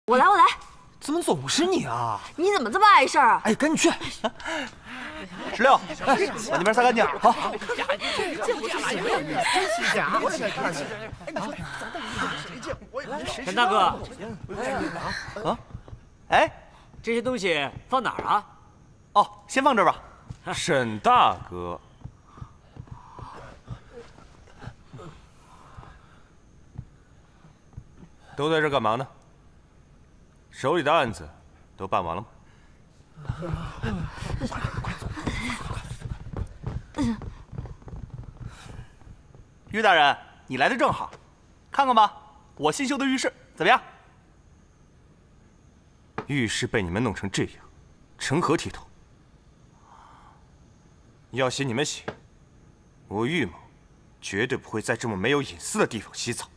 我来。怎么总是你啊？你怎么这么碍事儿啊？哎，赶紧去。16，把那边擦干净。好。陈大哥，啊？哎，这些东西放哪儿啊？哦，先放这儿吧。沈大哥，都在这干嘛呢？手里的案子都办完了吗？于大人，你来的正好，看看吧，我新修的浴室怎么样？浴室被你们弄成这样，成何体统？要洗你们洗，我玉某绝对不会在这么没有隐私的地方洗澡。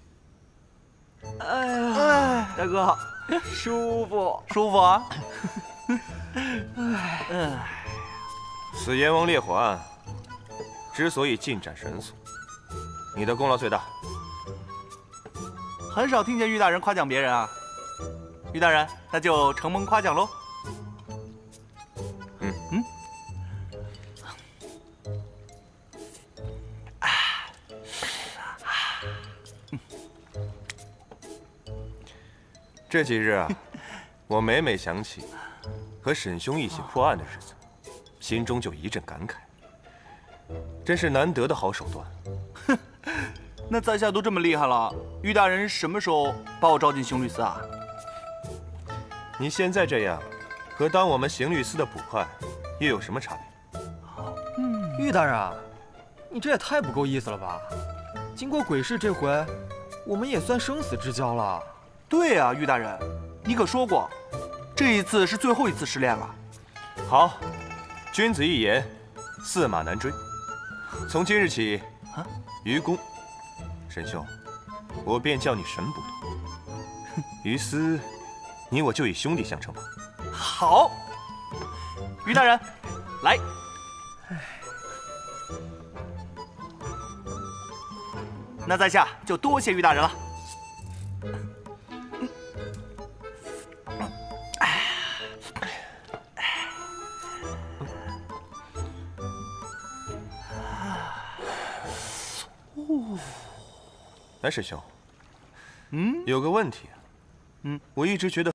哎呀，大哥，舒服啊！此阎王烈火案之所以进展神速，你的功劳最大。很少听见于大人夸奖别人啊。于大人，那就承蒙夸奖喽。这几日啊，我每每想起和沈兄一起破案的日子，心中就一阵感慨。真是难得的好手段。那在下都这么厉害了，于大人什么时候把我招进刑律司啊？你现在这样，和当我们刑律司的捕快又有什么差别？玉大人啊，你这也太不够意思了吧！经过鬼市这回，我们也算生死之交了。对呀，于大人，你可说过，这一次是最后一次失恋了。好，君子一言，驷马难追。从今日起，于公，沈兄，我便叫你沈捕头。于私，你我就以兄弟相称吧。好，于大人，来。那在下就多谢于大人了。哎，沈兄，有个问题啊，我一直觉得。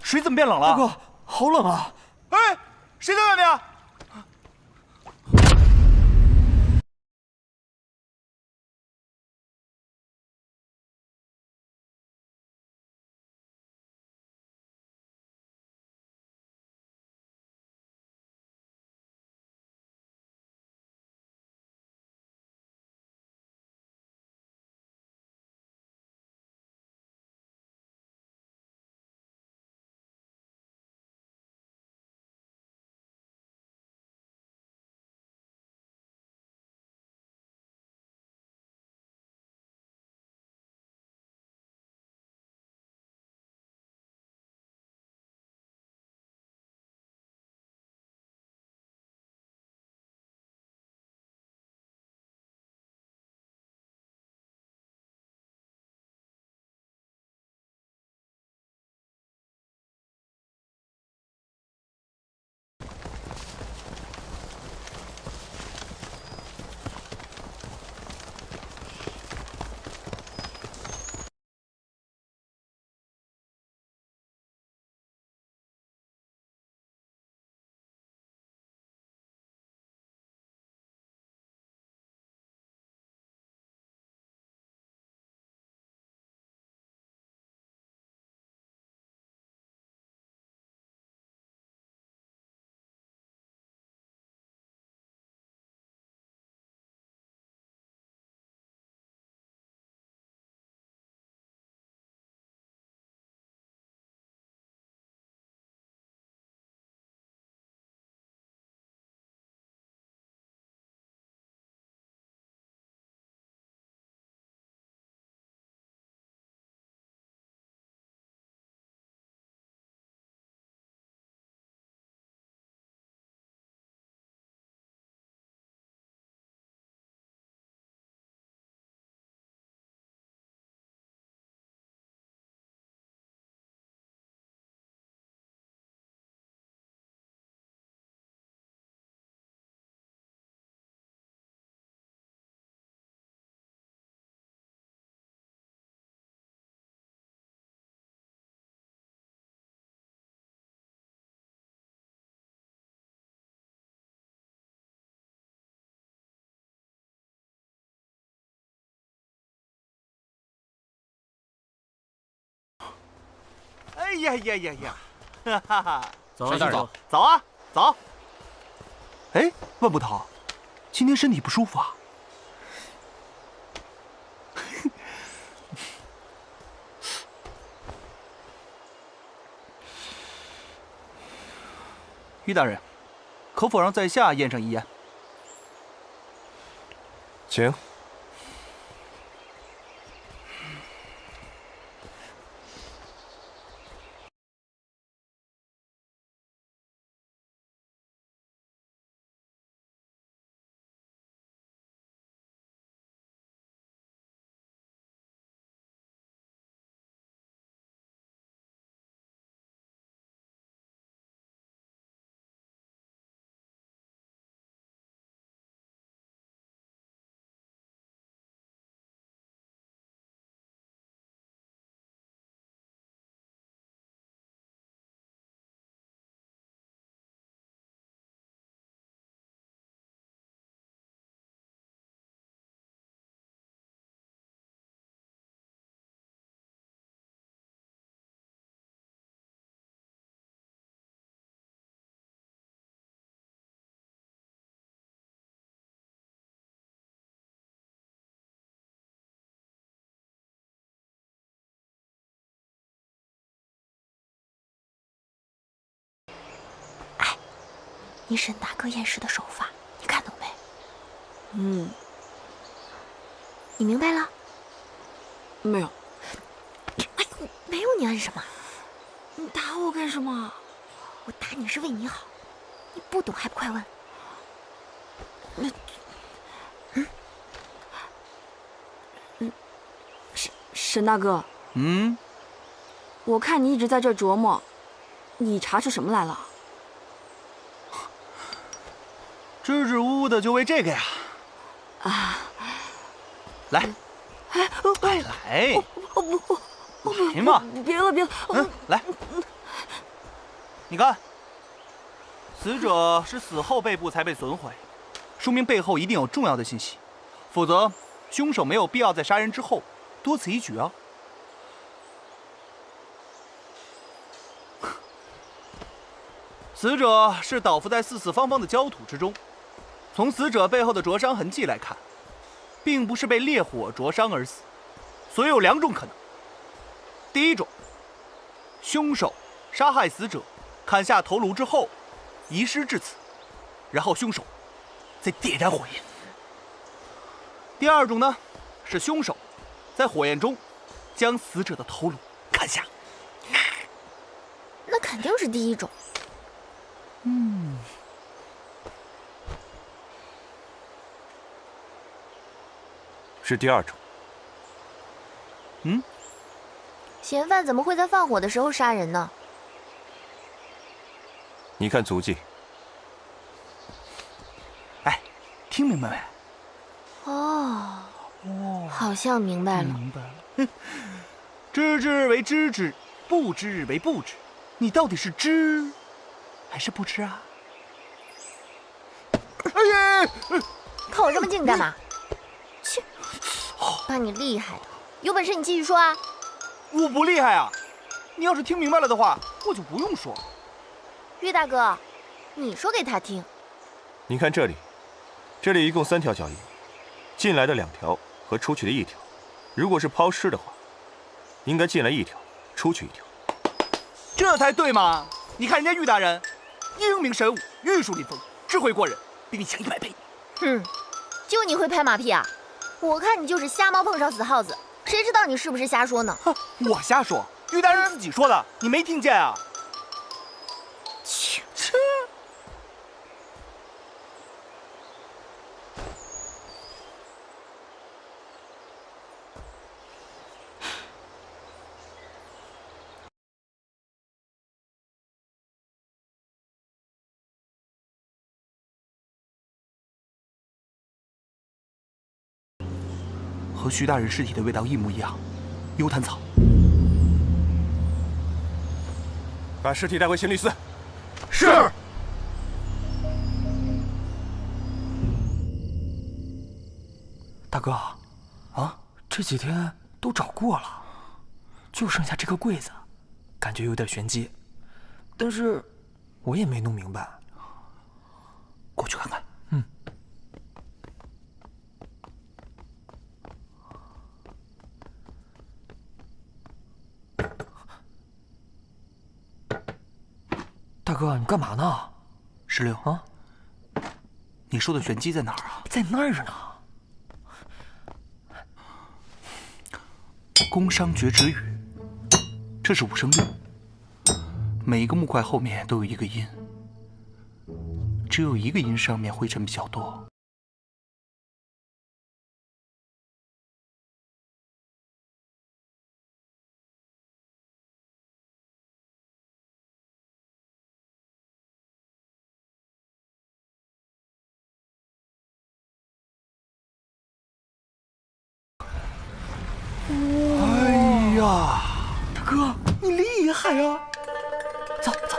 水怎么变冷了？大哥，好冷啊！哎，谁在外面？呀呀呀呀！哈哈哈！走，大人，走啊，走。哎，万捕头，今天身体不舒服啊？于大人，可否让在下验上一验？请。你沈大哥验尸的手法，你看懂没？你明白了？没有。哎呦，没有你按什么？你打我干什么？我打你是为你好，你不懂还不快问？沈大哥，我看你一直在这琢磨，你查出什么来了？支支吾吾的就为这个呀？啊，来，来，来嘛！别了，来，你看，死者是死后背部才被损毁，说明背后一定有重要的信息，否则凶手没有必要在杀人之后多此一举啊。死者是倒伏在四四方方的焦土之中。从死者背后的灼伤痕迹来看，并不是被烈火灼伤而死，所以有2种可能。第一种，凶手杀害死者，砍下头颅之后，遗失至此，然后凶手再点燃火焰。第二种呢，是凶手在火焰中将死者的头颅砍下。那肯定是第一种。是第2种。嫌犯怎么会在放火的时候杀人呢？你看足迹。哎，听明白没？哦，好像明白了。明白了。知之为知之，不知为不知，你到底是知还是不知啊？哎呀！靠我这么近干嘛？切！把你厉害的，有本事你继续说啊！我不厉害啊！你要是听明白了的话，我就不用说。于大哥，你说给他听。你看这里，这里一共3条脚印，进来的2条和出去的1条。如果是抛尸的话，应该进来1条，出去1条。这才对嘛！你看人家于大人，英明神武，玉树临风，智慧过人，比你强100倍。就你会拍马屁啊？我看你就是瞎猫碰上死耗子，谁知道你是不是瞎说呢？我瞎说，于大人自己说的，你没听见啊？切！和徐大人尸体的味道一模一样，幽檀草。把尸体带回刑律司。是。大哥，啊，这几天都找过了，就剩下这个柜子，感觉有点玄机，但是我也没弄明白。过去看看。嗯。大哥，你干嘛呢？石榴啊，你说的玄机在哪儿啊？在那儿呢。宫商角徵羽，这是5声律，每一个木块后面都有一个音，只有一个音上面灰尘比较多。哎呀，大哥，你厉害呀！走走。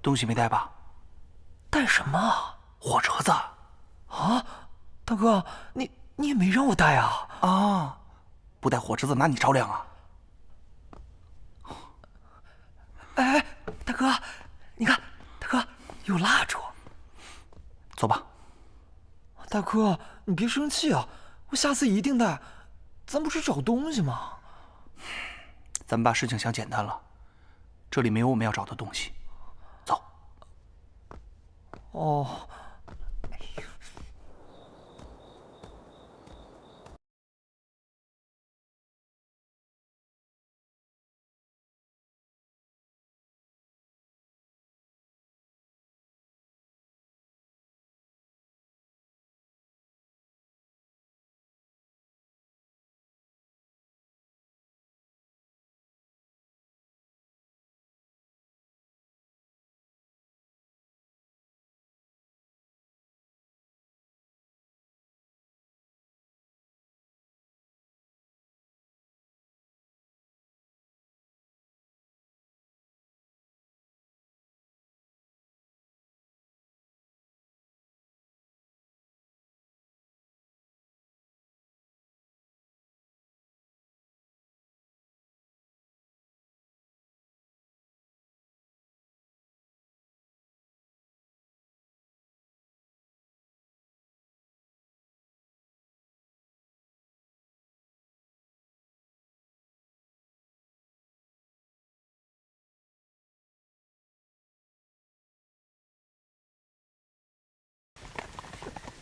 东西没带吧？带什么？火折子。啊，大哥，你也没让我带啊！啊，不带火折子拿你着凉啊？哎，大哥，你看，大哥有蜡烛。走吧。大哥，你别生气啊，我下次一定带。咱不是找东西吗？咱们把事情想简单了，这里没有我们要找的东西。走。哦。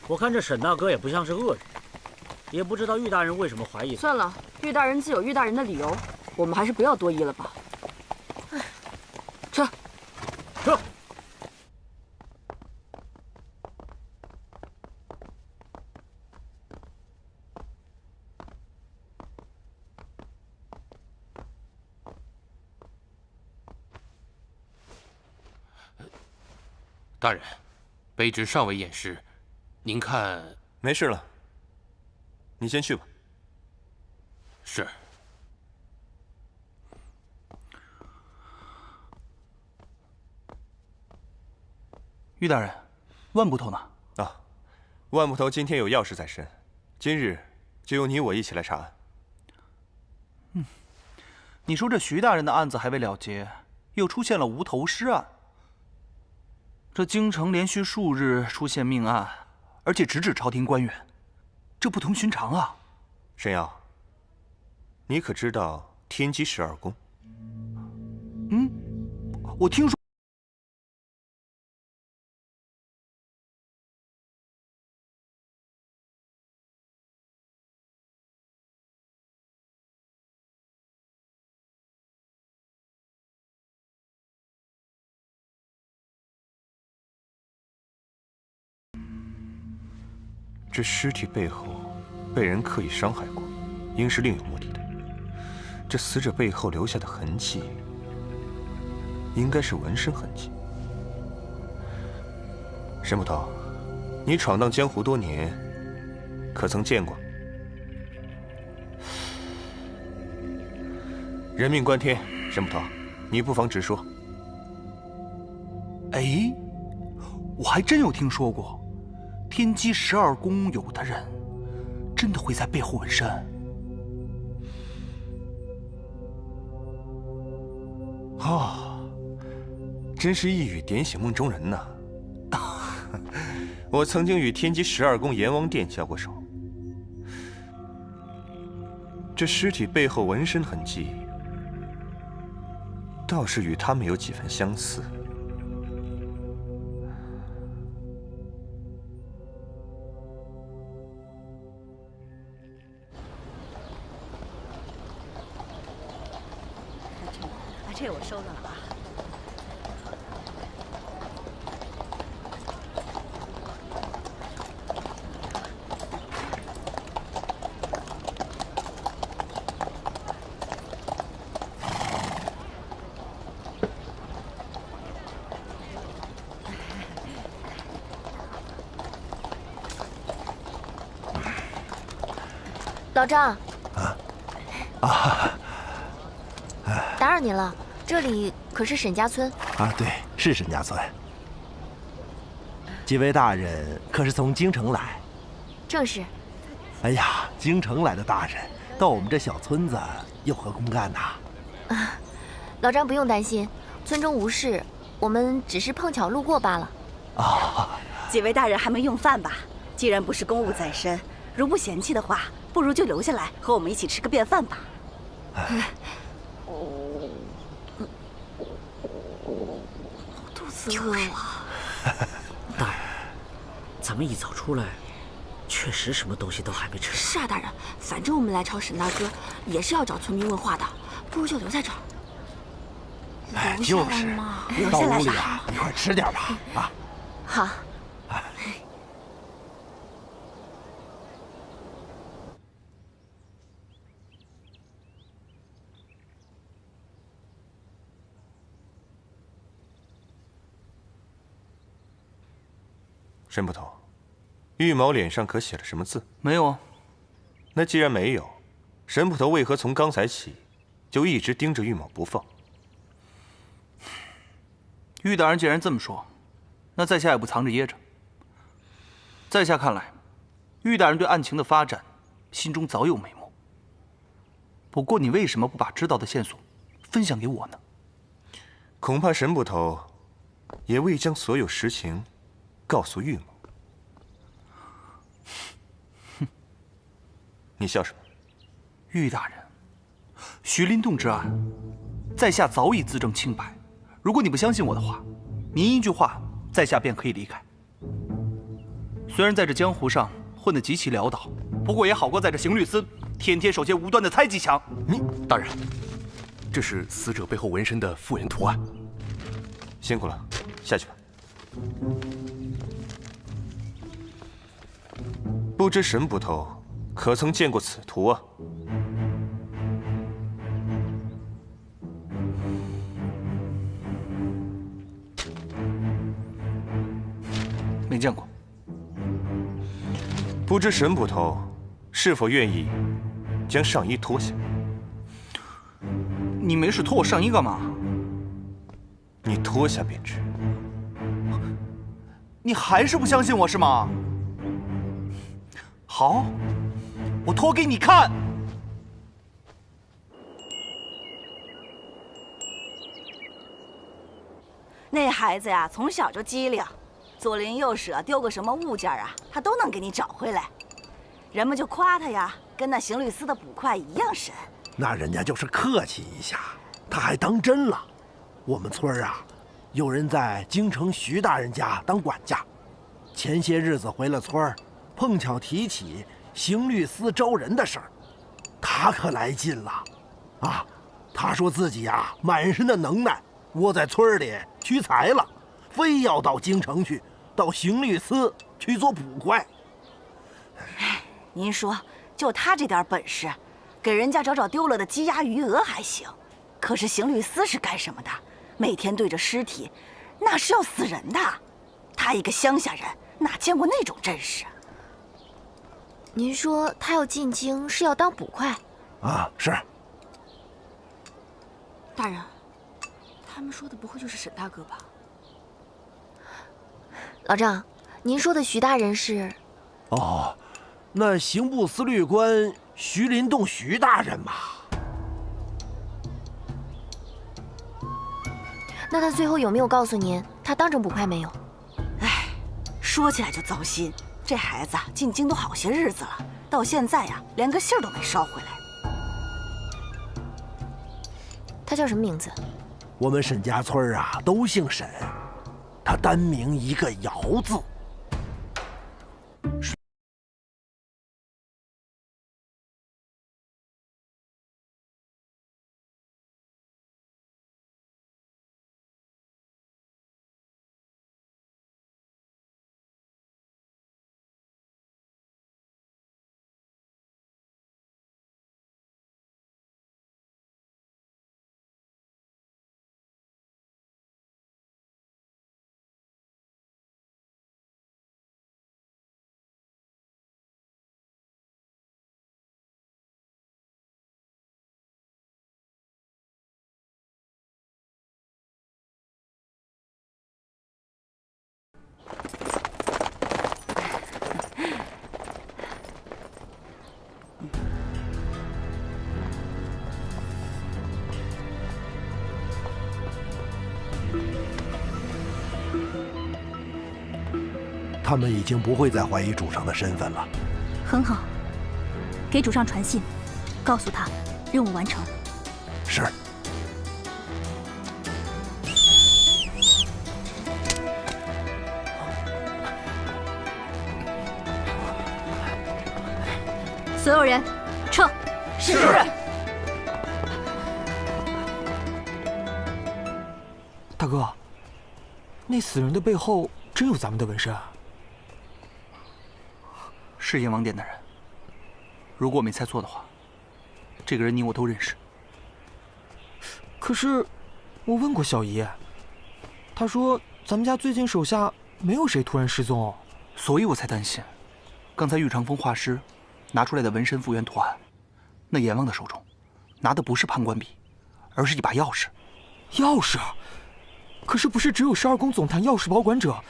我看这沈大哥也不像是恶人，也不知道玉大人为什么怀疑他。算了，玉大人自有玉大人的理由，我们还是不要多议了吧。撤。撤。大人，卑职尚未验尸，您看没事了，你先去吧。是。玉大人，万捕头呢？啊，万捕头今天有要事在身，今日就由你我一起来查案。你说这徐大人的案子还未了结，又出现了无头尸案。这京城连续数日出现命案，而且直指朝廷官员，这不同寻常啊！沈耀，你可知道天机12宫？我听说。这尸体背后被人刻意伤害过，应是另有目的的。这死者背后留下的痕迹，应该是纹身痕迹。沈捕头，你闯荡江湖多年，可曾见过？人命关天，沈捕头，你不妨直说。哎，我还真有听说过。天机12宫有的人，真的会在背后纹身。哦，真是一语点醒梦中人呐！我曾经与天机12宫阎王殿交过手，这尸体背后纹身痕迹，倒是与他们有几分相似。这我收到了啊。老张。打扰您了。这里可是沈家村啊？对，是沈家村。几位大人可是从京城来？正是。哎呀，京城来的大人到我们这小村子有何公干呐？老张不用担心，村中无事，我们只是碰巧路过罢了。几位大人还没用饭吧？既然不是公务在身，如不嫌弃的话，不如就留下来和我们一起吃个便饭吧。肚子饿了。大人，咱们一早出来，确实什么东西都还没吃。是啊，大人，反正我们来找沈大哥也是要找村民问话的，不如就留在这儿。留下来嘛，留下来吧。到屋里啊，一块吃点吧。啊，好。沈捕头，玉某脸上可写了什么字？没有啊。那既然没有，沈捕头为何从刚才起就一直盯着玉某不放？玉大人既然这么说，那在下也不藏着掖着。在下看来，玉大人对案情的发展心中早有眉目。不过你为什么不把知道的线索分享给我呢？恐怕沈捕头也未将所有实情告诉玉某。你笑什么？玉大人，徐林洞之案，在下早已自证清白。如果你不相信我的话，您一句话，在下便可以离开。虽然在这江湖上混得极其潦倒，不过也好过在这刑律司天天手接无端的猜忌强。大人，这是死者背后纹身的妇人图案。辛苦了，下去吧。不知沈捕头可曾见过此图啊？没见过。不知沈捕头是否愿意将上衣脱下？你没事脱我上衣干嘛？你脱下便知。你还是不相信我是吗？好，我脱给你看。那孩子呀，从小就机灵，左邻右舍丢个什么物件啊，他都能给你找回来。人们就夸他呀，跟那邢律司的捕快一样神。那人家就是客气一下，他还当真了。我们村儿啊，有人在京城徐大人家当管家，前些日子回了村儿，碰巧提起邢律司招人的事儿，他可来劲了，啊，他说自己呀满身的能耐，窝在村里屈才了，非要到京城去，到邢律司去做捕快。您说，就他这点本事，给人家找找丢了的鸡鸭鱼鹅还行，可是邢律司是干什么的？每天对着尸体，那是要死人的。他一个乡下人，哪见过那种阵势？您说他要进京是要当捕快？啊，是。大人，他们说的不会就是沈大哥吧？老丈，您说的徐大人是？哦，那刑部司律官徐林栋徐大人嘛。那他最后有没有告诉您他当成捕快没有？哎，说起来就糟心，这孩子进京都好些日子了，到现在呀，连个信儿都没捎回来。他叫什么名字？我们沈家村啊都姓沈，他单名一个姚字。他们已经不会再怀疑主上的身份了。很好，给主上传信，告诉他任务完成。是。所有人撤。是。大哥，那死人的背后真有咱们的纹身啊？是阎王殿的人。如果我没猜错的话，这个人你我都认识。可是，我问过小姨，她说咱们家最近手下没有谁突然失踪，所以我才担心。刚才玉长风画师拿出来的纹身复原图案，那阎王的手中拿的不是判官笔，而是一把钥匙。钥匙？可是不是只有12宫总坛钥匙保管者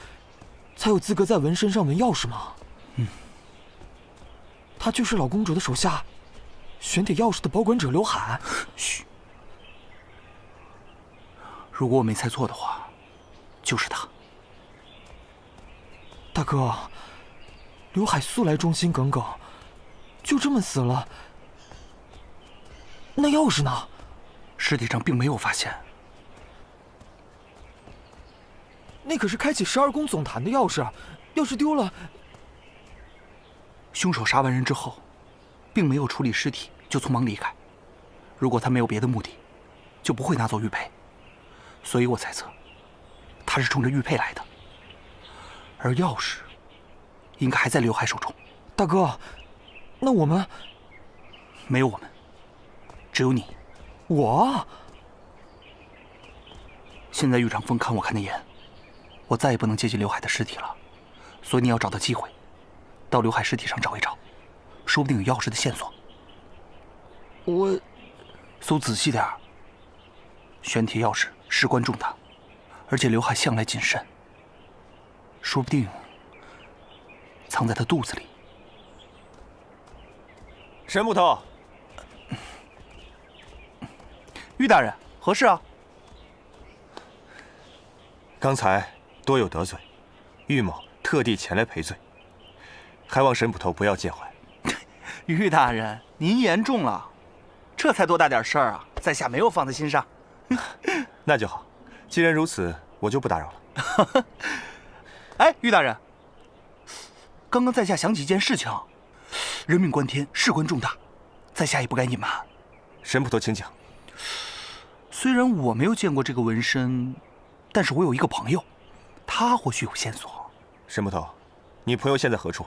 才有资格在纹身上纹钥匙吗？他就是老公主的手下玄铁钥匙的保管者刘海。嘘。如果我没猜错的话，就是他。大哥，刘海素来忠心耿耿，就这么死了，那钥匙呢？尸体上并没有发现。那可是开启12宫总坛的钥匙，要是丢了……凶手杀完人之后，并没有处理尸体就匆忙离开。如果他没有别的目的，就不会拿走玉佩。所以我猜测，他是冲着玉佩来的。而钥匙，应该还在刘海手中。大哥，那我们……没有我们，只有你。我？现在玉长风看我看得严，我再也不能接近刘海的尸体了，所以你要找到机会，到刘海尸体上找一找，说不定有钥匙的线索。我搜仔细点儿。玄铁钥匙事关重大，而且刘海向来谨慎，说不定藏在他肚子里。神捕头，玉大人，何事啊？刚才多有得罪，玉某特地前来赔罪，还望神捕头不要介怀。玉大人，您言重了，这才多大点事儿啊，在下没有放在心上。那就好，既然如此，我就不打扰了。哎，玉大人，刚刚在下想起一件事情，人命关天，事关重大，在下也不敢隐瞒。神捕头，请讲。虽然我没有见过这个纹身，但是我有一个朋友，他或许有线索。神捕头，你朋友现在何处？